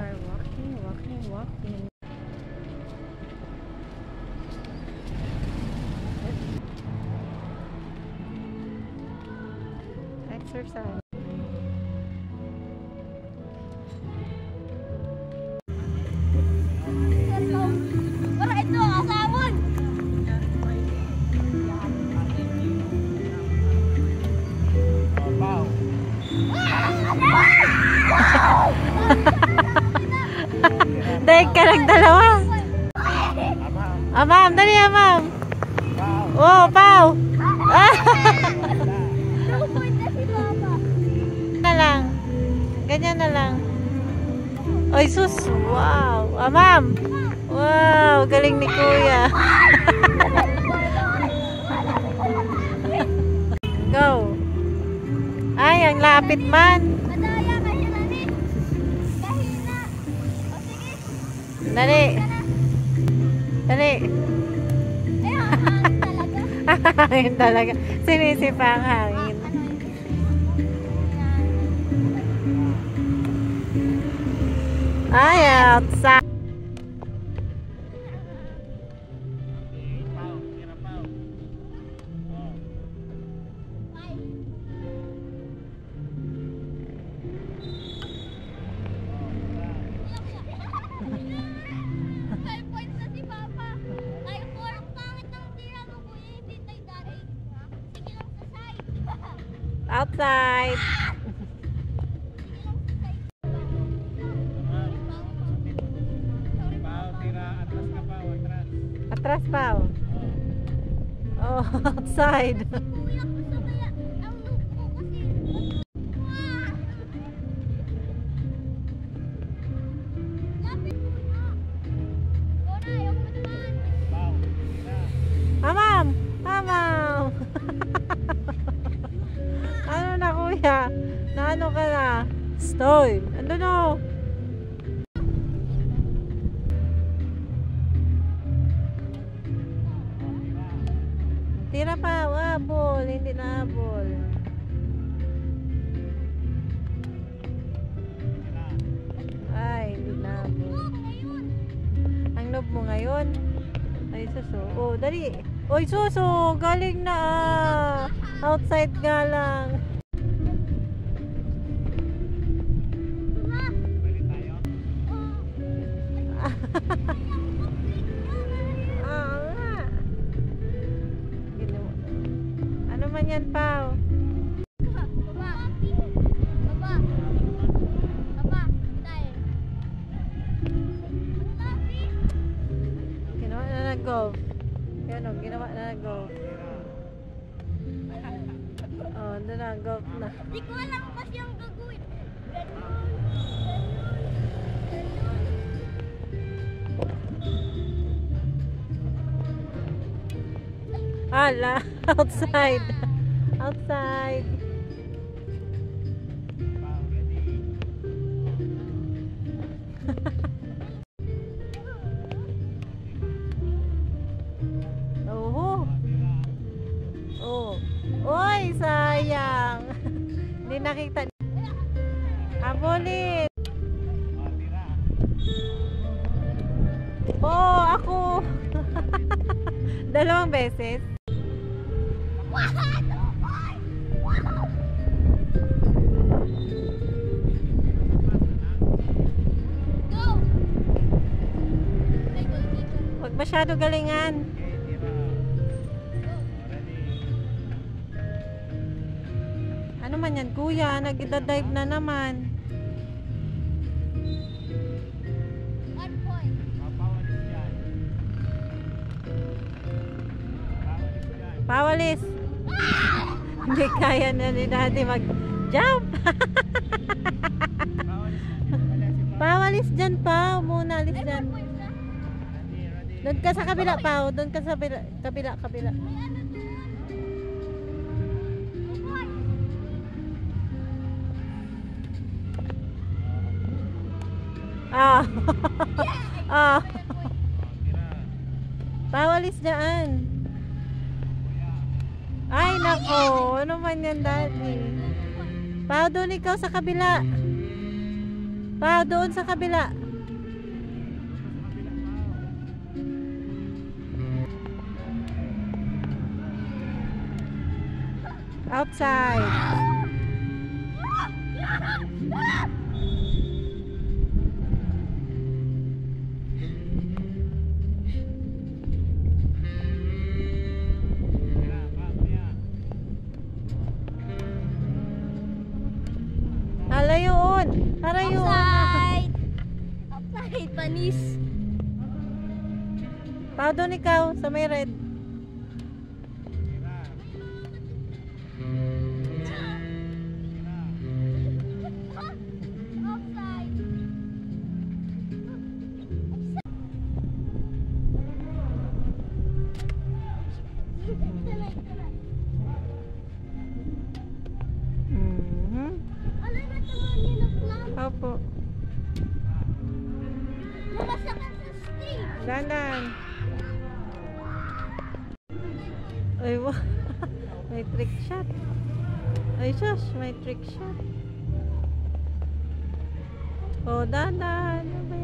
are walking, walking, walking. Exercise. Wala ito, asawon! Daig ka lang dalawa. Amam, dali amam. Oh, pau. Na lang. Ganyan na lang. Oy, sus. Wow. Amam. Wow, galing ni Kuya. Go. Ay, ang lapit man. Madaya kasi nani. Kahina. O sige. Dali. Dali. Hangin talaga. Sinisipa ang hangin. Ay, outside. Outside. Atras pa. Oh, outside. Amam, amam. Ano na Kuya? Na ano ka na? Stoy. Ano no? Tira pa, abol, hindi na abol. Ay, hindi na abol. Ang noob mo ngayon? Ay, suso. Oh, dali. Oy, suso, galing na ah. Outside nga lang. Ano man yan, Pao? Ginawa na nag-golf. Yan o, ginawa na nag-golf. Oh, doon na, golf na. Di ko alam kasi ang gagawin. Ala, outside. Outside. Oh. Oh. Oy, sayang. Hindi nakita. Abulin. Oh, ako. Dalawang beses. Huwag masyado galingan. Ano man yan, Kuya? Nag-dive na naman. Pawalis. Hindi kaya na ni Daddy mag-jump. Pawalis dyan, Pao. Muna, alis dyan. Doon ka sa kabila, Pao. Doon ka sa kabila. Ah. Ah. Pawalis dyan. Ay, nako. Ano man yan, Daddy? Pao, doon ikaw sa kabila. Pa, doon sa kabila. Outside. Halayoon. Halayoon. Outside! Outside, panis! Pa, doon ikaw sa may red. Outside! Mhm. Alay na naman yun ang plan. Opo. Mamasakit sa stage. Danan. Ay, wow. May trick shot. Ay, sus, may trick shot. Oh, danan. Ano ba